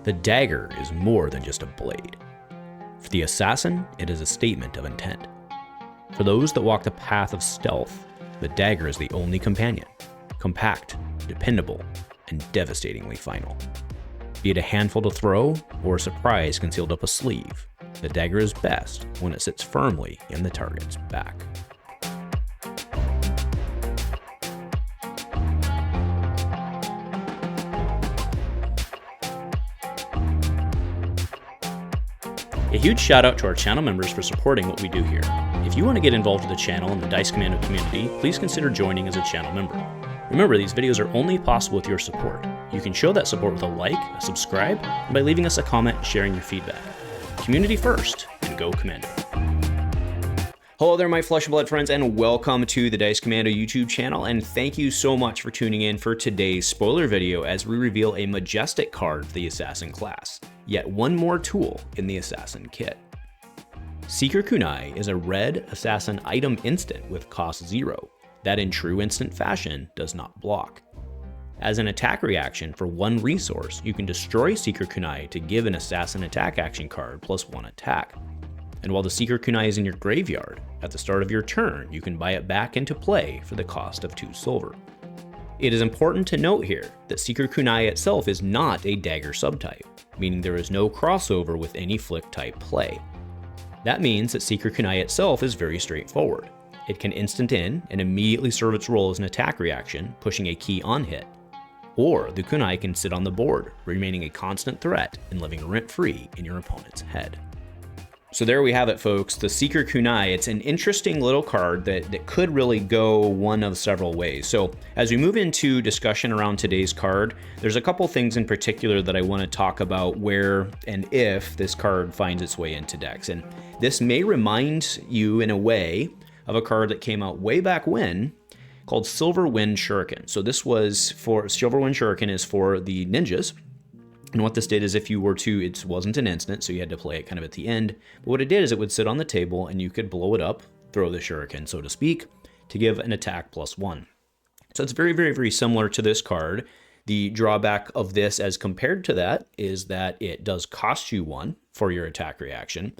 The dagger is more than just a blade. For the assassin, it is a statement of intent. For those that walk the path of stealth, the dagger is the only companion, compact, dependable, and devastatingly final. Be it a handful to throw or a surprise concealed up a sleeve, the dagger is best when it sits firmly in the target's back. A huge shout out to our channel members for supporting what we do here. If you want to get involved with the channel and the Dice Commando community, please consider joining as a channel member. Remember, these videos are only possible with your support. You can show that support with a like, a subscribe, and by leaving us a comment and sharing your feedback. Community first, and go Commando. Hello there, my flesh and blood friends, and welcome to the Dice Commando YouTube channel, and thank you so much for tuning in for today's spoiler video as we reveal a majestic card for the Assassin class. Yet one more tool in the Assassin kit. Seeker Kunai is a red Assassin item instant with cost 0, that in true instant fashion does not block. As an attack reaction for one resource, you can destroy Seeker Kunai to give an Assassin attack action card plus 1 attack. And while the Seeker Kunai is in your graveyard, at the start of your turn, you can buy it back into play for the cost of 2 silver. It is important to note here that Seeker Kunai itself is not a dagger subtype, meaning there is no crossover with any flick type play. That means that Seeker Kunai itself is very straightforward. It can instant in and immediately serve its role as an attack reaction, pushing a key on hit. Or the Kunai can sit on the board, remaining a constant threat and living rent-free in your opponent's head. So there we have it, folks, the Seeker Kunai. It's an interesting little card that could really go one of several ways. So as we move into discussion around today's card, there's a couple things in particular that I want to talk about where and if this card finds its way into decks. And this may remind you in a way of a card that came out way back when called Silverwind Shuriken. So this was for Silverwind Shuriken is for the ninjas. And what this did is if you were to, it wasn't an instant, so you had to play it kind of at the end. But what it did is it would sit on the table and you could blow it up, throw the shuriken, so to speak, to give an attack plus 1. So it's very, very, very similar to this card. The drawback of this as compared to that is that it does cost you 1 for your attack reaction.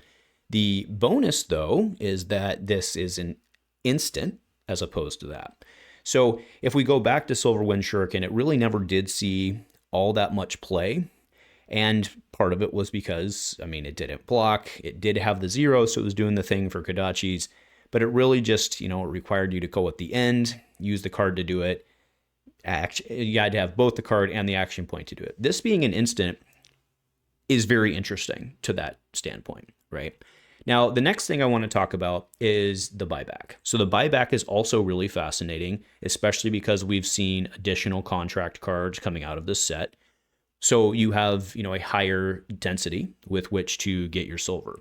The bonus, though, is that this is an instant as opposed to that. So if we go back to Silverwind Shuriken, it really never did see all that much play. And part of it was because, I mean, it didn't block, it did have the 0, so it was doing the thing for Kodachis, but it really just, it required you to go at the end, use the card to do it. You had to have both the card and the action point to do it. This being an instant is very interesting to that standpoint, right? Now, the next thing I want to talk about is the buyback. So the buyback is also really fascinating, especially because we've seen additional contract cards coming out of this set. So you have, a higher density with which to get your silver.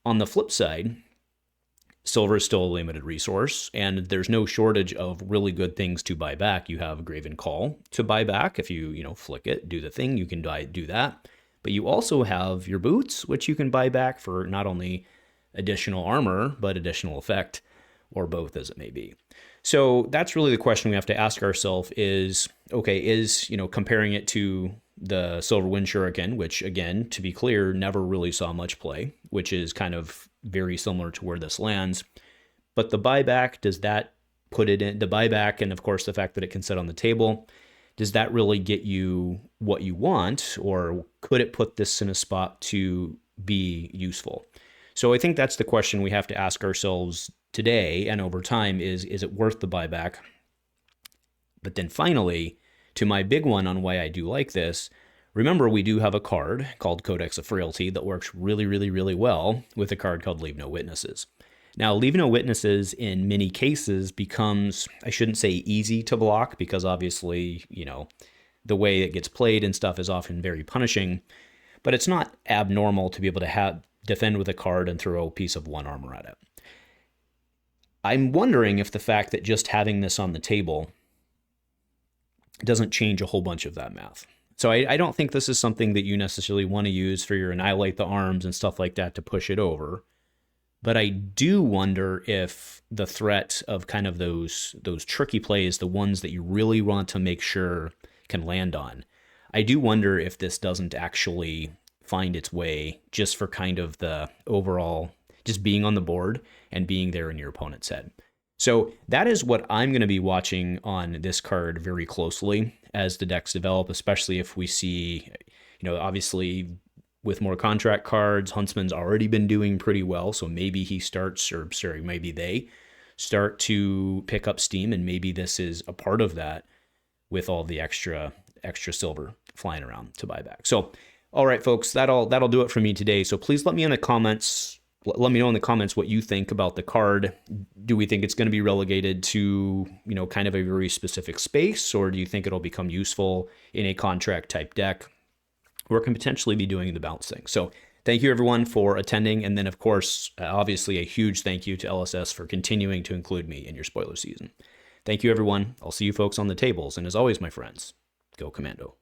On the flip side, silver is still a limited resource, and there's no shortage of really good things to buy back. You have Graven Call to buy back. If you, flick it, do the thing, you can do that. But you also have your boots, which you can buy back for not only additional armor, but additional effect, or both as it may be. So that's really the question we have to ask ourselves is, okay, comparing it to the Silverwind Shuriken, which again, to be clear, never really saw much play, which is kind of very similar to where this lands. But the buyback, does that put it in the buyback? And of course, the fact that it can sit on the table, does that really get you what you want? Or could it put this in a spot to be useful? So I think that's the question we have to ask ourselves today and over time is it worth the buyback? But then finally, to my big one on why I do like this, remember we do have a card called Codex of Frailty that works really, really, really well with a card called Leave No Witnesses. Now, Leave No Witnesses in many cases becomes, I shouldn't say easy to block because obviously, the way it gets played and stuff is often very punishing, but it's not abnormal to be able to defend with a card and throw a piece of 1 armor at it. I'm wondering if the fact that just having this on the table doesn't change a whole bunch of that math. So I don't think this is something that you necessarily want to use for your Annihilate the Arms and stuff like that to push it over. But I do wonder if the threat of kind of those tricky plays, the ones that you really want to make sure can land on, I do wonder if this doesn't actually find its way just for kind of the overall, just being on the board and being there in your opponent's head. So that is what I'm going to be watching on this card very closely as the decks develop, especially if we see, obviously with more contract cards, Huntsman's already been doing pretty well. So maybe maybe they start to pick up steam, and maybe this is a part of that with all the extra silver flying around to buy back. So, all right, folks, that'll do it for me today. So please let me know in the comments what you think about the card. Do we think it's going to be relegated to, kind of a very specific space, or do you think it'll become useful in a contract type deck, or can potentially be doing the bounce thing? So thank you everyone for attending. And then of course, obviously a huge thank you to LSS for continuing to include me in your spoiler season. Thank you everyone. I'll see you folks on the tables. And as always, my friends, go Commando.